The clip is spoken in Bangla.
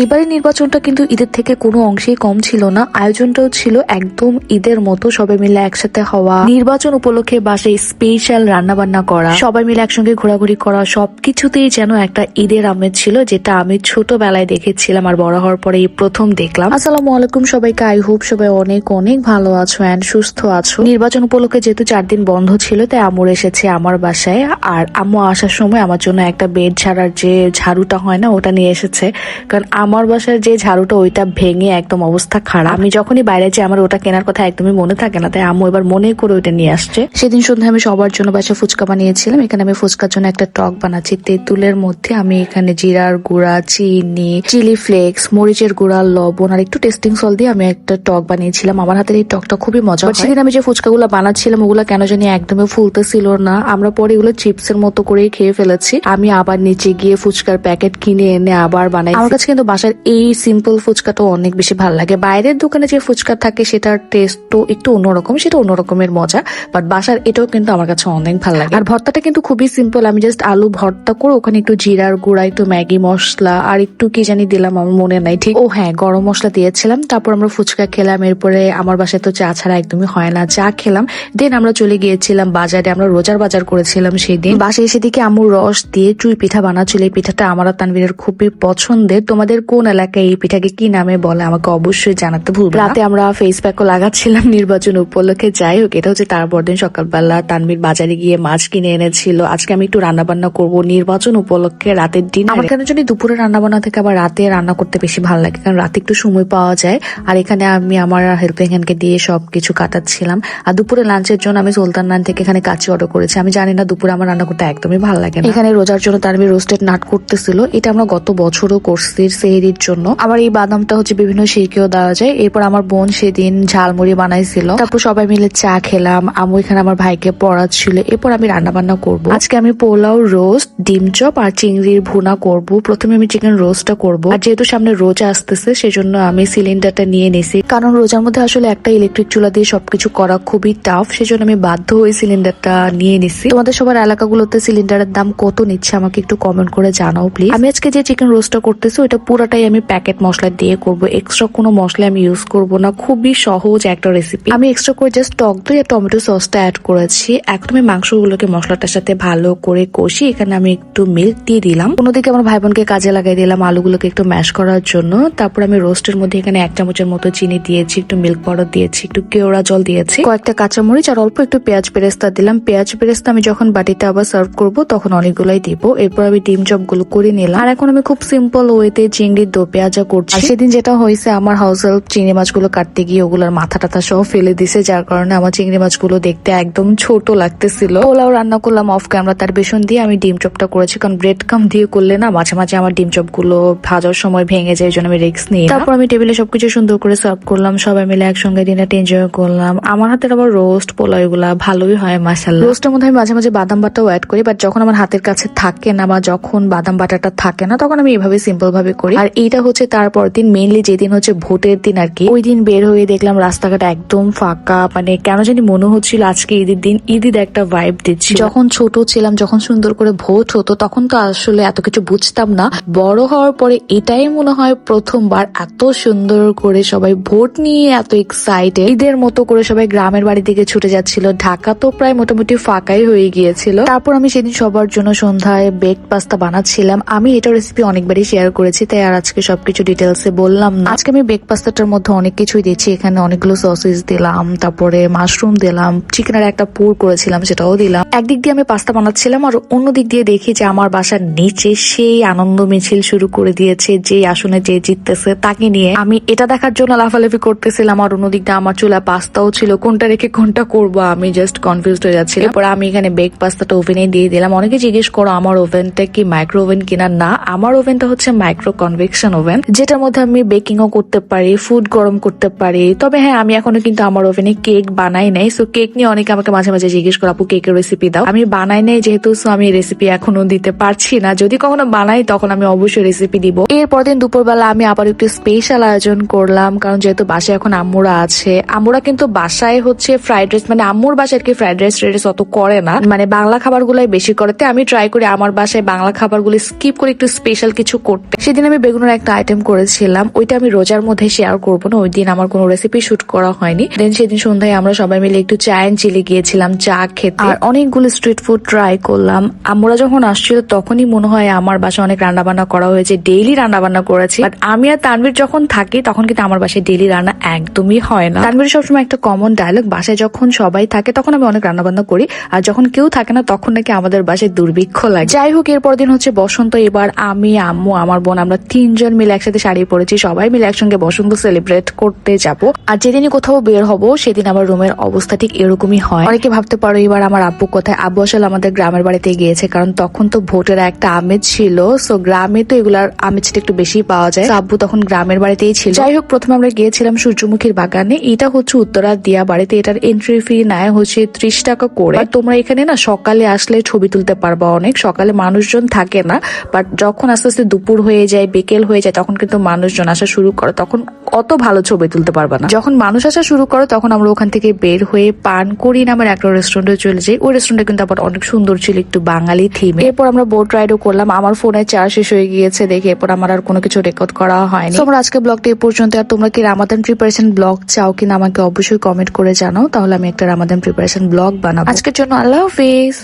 এবারে নির্বাচনটা কিন্তু ঈদের থেকে কোনো অংশেই কম ছিল না। আয়োজনটাও ছিল একদম ঈদের মতো, সবাই মিলে একসাথে হওয়া, নির্বাচন উপলক্ষে বাসায় স্পেশাল রান্না বান্না করা, সবাই মিলে একসঙ্গে ঘোরাঘুরি করা, সবকিছুতেই যেন একটা ঈদের আমেজ ছিল, যেটা আমি ছোটবেলায় দেখেছিলাম আর বড় হওয়ার পরে এই প্রথম দেখলাম। আসসালামু আলাইকুম সবাইকে, আই হোপ সবাই অনেক অনেক ভালো আছো এন্ড সুস্থ আছো। নির্বাচন উপলক্ষে যেহেতু 4 দিন বন্ধ ছিল, তাই আম্মু এসেছে আমার বাসায়। আর আম্মু আসার সময় আমার জন্য একটা বেড ঝাড়ার যে ঝাড়ুটা হয় না, ওটা নিয়ে এসেছে। কারণ আমার বাসার যে ঝাড়ুটা ওইটা ভেঙে একদম অবস্থা খারাপ। আমি যখনই বাইরে যাই আমার ওটা কেনার কথা একদমই মনে থাকে না, তাই আম্মু এবার মনে করে ওইটা নিয়ে আসছে। সেদিন সন্ধ্যায় আমি সবার জন্য বাসায় ফুচকা বানিয়েছিলাম। এখানে আমি ফুচকার জন্য একটা টক বানাচ্ছি। তেঁতুলের মধ্যে আমি এখানে জিরার গুঁড়া, চিনি, চিলি ফ্লেক্স, মরিচের গুঁড়া, লবণ আর একটু টেস্টিং সল্ট দিয়ে আমি একটা টক বানিয়েছিলাম। আমার হাতের এই টকটা খুবই মজা হয়। সেদিন আমি যে ফুচকাগুলো বানাচ্ছিলাম ওগুলো কেন জানি একদমই ফুলতেছিল না। আমরা পরে এগুলো চিপসের মতো করেই খেয়ে ফেলেছি। আমি আবার নিচে গিয়ে ফুচকার প্যাকেট কিনে এনে আবার বানাই। আমার কাছে কিন্তু বাসার এই সিম্পল ফুচকাটা অনেক বেশি ভালো লাগে। বাইরের দোকানে যে ফুচকা থাকে সেটার টেস্ট তো একটু অন্যরকম, সেটা অন্যরকমের মজা, বাট বাসার এটাও কিন্তু আমার কাছে অনেক ভালো লাগে। আর ভর্তাটা কিন্তু খুবই সিম্পল। আমি জাস্ট আলু ভর্তা করে ওখানে একটু জিরার গুঁড়া, একটু ম্যাগি মশলা আর একটু কি জানি দিলাম, আমার মনে নাই ঠিক। ও হ্যাঁ, গরম মশলা দিয়েছিলাম। তারপর আমরা ফুচকা খেলাম। এরপরে আমার বাসায় তো চা ছাড়া একদমই হয় না, চা খেলাম। দেন আমরা চলে গিয়েছিলাম বাজারে। আমরা রোজার বাজার করেছিলাম সেই দিন। বাসায় এসে দেখি আম্মু রস দিয়ে চুই পিঠা বানাচ্ছিল। এই পিঠাটা আমার আর তানভীরের খুবই পছন্দের। তোমাদের কোন এলাকায় এই পিঠাকে কি নামে বলে আমাকে অবশ্যই জানাতে ভুলবে না। রাতে আমরা ফেস প্যাকও লাগাচ্ছিলাম নির্বাচন উপলক্ষে। যাই হোক, এটা হচ্ছে তার পরদিন সকালবেলা তানভীর বাজারে গিয়ে মাছ কিনে এনেছিল। আজকে আমি একটু রান্না বান্না করবো নির্বাচন উপলক্ষে রাতের দিন। আমার কেন জানি দুপুরে রান্না বান্না থেকে আবার রাতে রান্না করতে বেশি ভালো লাগে, কারণ রাতে একটু সময় পাওয়া যায়। আর এখানে আমি আমার হেল্পিং হ্যান্ডকে দিয়ে সবকিছু কাটাচ্ছিলাম। আর দুপুরে লাঞ্চের জন্য আমি সুলতান নান থেকে এখানে কাচি অর্ডার করেছি। আমি জানি না দুপুরে আমার রান্না করতে একদমই ভালো লাগে না। এখানে রোজার জন্য তানভীর রোস্টেড নাট করতেছিল। এটা আমরা গত বছরও করছি সেহরির জন্য। আবার এই বাদামটা হচ্ছে বিভিন্ন শিরকেও দেওয়া যায়। এরপর আমার বোন সেদিন ঝালমুড়ি বানাইছিল। তারপর সবাই মিলে চা খেলাম। আম্মু এখানে আমার ভাইকে পড়াচ্ছিল। এরপর আমি রান্না বান্না করবো। আজকে আমি পোলাও, রোস্ট, ডিম চপ আর চিংড়ির ভুনা করব। প্রথমে আমি চিকেন রোস্টটা করব। আর যেহেতু সামনে রোজা আসতেছে সেজন্য আমি সিলিন্ডারটা নিয়ে নিছি, কারণ রোজার মধ্যে আসলে একটা ইলেকট্রিক চুলা দিয়ে সবকিছু করা খুবই টাফ। সেজন্য আমি বাধ্য হয়ে সিলিন্ডারটা নিয়ে নিছি। তোমাদের সবার এলাকাগুলোতে সিলিন্ডারের দাম কত নিচ্ছে আমাকে একটু কমেন্ট করে জানাও প্লিজ। আমি আজকে যে চিকেন রোস্টটা করতেছি ওটা পুরাটাই আমি প্যাকেট মশলা দিয়ে করব। এক্সট্রা কোনো মশলা আমি ইউজ করব না। খুবই সহজ একটা রেসিপি। আমি এক্সট্রা করে জাস্ট টক দই আর টমেটো সসটা অ্যাড করেছি। এখন আমি মাংসগুলোকে মশলাটার সাথে ভালো করে কষি। এখানে আমি একটু মিল্ক দিয়ে দিলাম। অন্যদিকে আমার ভাই বোনকে কাজে লাগাই দিলাম আলুগুলোকে একটু ম্যাশ করার জন্য। তারপর আমি রোস্টের মধ্যে এখানে 1 চামচের মতো চিনি দিয়েছি, একটু মিল্ক পাউডার দিয়েছি, একটু কেওড়া জল দিয়েছি, কয়েকটা কাঁচামরিচ আর অল্প একটু পেঁয়াজ বেরেস্তা দিলাম। পেঁয়াজ বেরেস্তা আমি যখন বাটিতে আবার সার্ভ করব তখন অনেকগুলাই দিব। এরপর আমি ডিম চপ গুলো করে নিলাম। আর এখন আমি খুব সিম্পল ওয়েতে চিংড়ির দো পেঁয়াজা করছি। সেদিন যেটা হয়েছে, আমার হাউস হেল্প চিংড়ি মাছগুলো কাটতে গিয়ে ওগুলোর মাথা টাথা সহ ফেলে দিছে, যার কারণে আমার চিংড়ি মাছগুলো দেখতে একদম ছোট লাগতেছিল। পোলাও রান্না করলাম অফ ক্যামেরা, তার বেসন দিয়ে আমি ডিম চপটা করেছি, কারণ ব্রেড কাম দিয়ে করলে না মাঝে মাঝে আমার ডিম চপ গুলো ভাজার সময় ভেঙে যায়, এই জন্য আমি রিস্ক নিই। তারপর আমি টেবিলে সবকিছু সুন্দর করে সার্ভ করলাম। সবাই মিলে একসঙ্গে ডিনারটা এনজয় করলাম। আমার হাতের আবার রোস্ট পোলাও এগুলা ভালোই হয় মাশাআল্লাহ। রোস্টের মধ্যে আমি মাঝে মাঝে বাদাম বাটাও অ্যাড করি, বাট যখন আমার হাতের কাছে থাকে না বা যখন বাদাম বাটাটা থাকে না তখন আমি এইভাবে সিম্পল ভাবে করি। আর এইটা হচ্ছে তারপর দিন, মেইনলি যেদিন হচ্ছে ভোটের দিন আর কি। ওই দিন বের হয়ে দেখলাম রাস্তাঘাট একদম ফাঁকা। মানে কেন জানি মনে হচ্ছিল আজকে ঈদের দিন, ঈদের একটা ভাইব দিচ্ছি। যখন ছোট ছিলাম, যখন সুন্দর করে ভোট হতো তখন তো আসলে এত কিছু বুঝতাম না। বড় হওয়ার পরে এটাই মনে হয় প্রথমবার এত সুন্দর করে সবাই ভোট নিয়ে এত এক্সাইটেড। ঈদের মতো করে সবাই গ্রামের বাড়ি দিকে ছুটে যাচ্ছিল। ঢাকা তো প্রায় মোটামুটি ফাঁকাই হয়ে গিয়েছিল। তারপর আমি সেদিন সবার জন্য সন্ধ্যায় বেকড পাস্তা বানাচ্ছিলাম। আমি এটা রেসিপি অনেকবারই শেয়ার করেছি, তাই আর আজকে সবকিছু ডিটেলসে বললাম না। আজকে আমি বেকড পাস্তাটার মধ্যে অনেক কিছুই দিচ্ছি। এখানে অনেকগুলো সসেস দিলাম, তারপরে মাশরুম দিলাম, চিকেনের একটা পুর করেছিলাম সেটাও দিলাম। একদিক দিয়ে আমি পাস্তা বানাচ্ছিলাম আর অন্য দিক দিয়ে দেখি যে আমার বাসার নিচে সেই আনন্দ মিছিল শুরু করে দিয়েছে। যে আসনে যে জিততেছে তাকে নিয়ে আমি এটা দেখার জন্য লাফালাফি করতেছিলাম। আর অন্যদিক দিয়ে আমার চুলা পাস্তাও ছিল, কোনটা রেখে কোনটা করবো আমি জাস্ট কনফিউজড হয়ে যাচ্ছিলাম। এরপর আমি এখানে বেক পাস্তাটা ওভেনে দিয়ে দিলাম। অনেকে জিজ্ঞেস করো আমার ওভেনটা কি মাইক্রো ওভেন কিনা। না, আমার ওভেনটা হচ্ছে মাইক্রো কনভেকশন ওভেন, যেটার মধ্যে আমি বেকিংও করতে পারি, ফুড গরম করতে পারি। তবে হ্যাঁ, আমি এখনো কিন্তু আমার ওভেনে কেক বানাই নাই। সো কেক নিয়ে অনেকে আমাকে মাঝে মাঝে জিজ্ঞেস করো আপু কেকের রেসিপি দাও। আমি বানাই নাই যেহেতু, সো আমি রেসিপি এখনো দিতে পারছি না। যদি কখনো বানাই তখন আমি অবশ্যই রেসিপি দিব। এরপর দিন দুপুরবেলা আমি আবার একটু স্পেশাল আয়োজন করলাম, কারণ যেহেতু বাসায় এখন আম্মুরা আছে। আম্মুরা কিন্তু বাসায় হচ্ছে ফ্রাইড রাইস, মানে আম্মুর বাসায় কি ফ্রাইড রাইস অত করে না, মানে বাংলা খাবার গুলাই বেশি করে। আমি ট্রাই করি আমার বাসায় বাংলা খাবার গুলো স্কিপ করে একটু স্পেশাল কিছু করতে। সেদিন আমি বেগুনের একটা আইটেম করেছিলাম, ওইটা আমি রোজার মধ্যে শেয়ার করবো না, ওই দিন আমার কোনো রেসিপি শুট করা হয়নি। দেন সেদিন সন্ধ্যায় আমরা সবাই মিলে একটু চা এন্ড চিলি গিয়েছিলাম চা খেতে, আর অনেকগুলো স্ট্রিট ফুড ট্রাই করলাম। আমরা যখন আসছিল তখনই মনে হয় আমার বাসায় অনেক রান্না বান্না করা হয়েছে, ডেইলি রান্না বান্না করেছি। বাট আমি আর তানভীর যখন থাকি তখন কিন্তু আমার বাসায় ডেইলি রান্না একদমই হয় না। তানভীর সবসময় একটা কমন ডায়লগ, বাসায় যখন সবাই থাকে তখন আমি অনেক রান্না বান্না করি, আর যখন কেউ থাকে না তখন নাকি আমাদের বাসায় দুর্ভিক্ষ লাগে। যাই হোক, এরপর দিন হচ্ছে বসন্ত। এবার আমি, আম্মু, আমার বোন, আমরা 3 জন মিলে একসাথে শাড়ি পরেছি, সবাই মিলে একসঙ্গে বসন্ত সেলিব্রেট করতে যাব। আর যেদিনই কোথাও বের হব সেদিন আমার রুমের অবস্থা ঠিক এরকমই হয়। অনেকে ভাবতে পারো এবার আমার আব্বু কোথায়, আব্বু আসলে আমাদের গ্রামের বাড়িতে গিয়েছে, কারণ তখন তো ভোটের একটা আমেজ ছিল, সো গ্রামে তো এগুলার আমেজটা একটু বেশি পাওয়া যায়। আব্বু তখন গ্রামের বাড়িতেই ছিল। যাই হোক, প্রথমে আমরা গিয়েছিলাম সূর্যমুখীর বাগানে। এটা হচ্ছে উত্তরা দিয়া বাড়িতে, এটার এন্ট্রি ফি নেয় হচ্ছে 30 টাকা করে। তোমরা এখানে না সকালে আসলে ছবি তুলতে পারবা, অনেক সকালে মানুষজন থাকে না, বাট যখন আস্তে আস্তে দুপুর হয়ে যায়, বিকেল হয়ে যায়, তখন কিন্তু মানুষজন আসা শুরু করে, তখন অত ভালো ছবি তুলতে পারবা না। যখন মানুষ আসা শুরু করে তখন আমরা ওখান থেকে বের হয়ে পানকড়ি নামের একটা রেস্টুরেন্টে চলে যাই। ওই রেস্টুরেন্টটা কিন্তু আবার অনেক সুন্দর ছিল, একটু বাঙালি থিমে। এরপর আমরা বোট রাইডও করলাম। আমার ফোনে চার্জ শেষ হয়ে গিয়েছে দেখে এরপর আমার আর কোনো কিছু রেকর্ড করা হয়নি। তোমরা আজকে ব্লগটা এই পর্যন্ত। আর তোমরা কি রামাদান প্রিপারেশন ব্লগ চাও কিনা আমাকে অবশ্যই কমেন্ট করে জানাও, তাহলে আমি একটা রামাদান প্রিপারেশন ব্লগ বানাবো। আজকের জন্য আল্লাহ হাফেজ।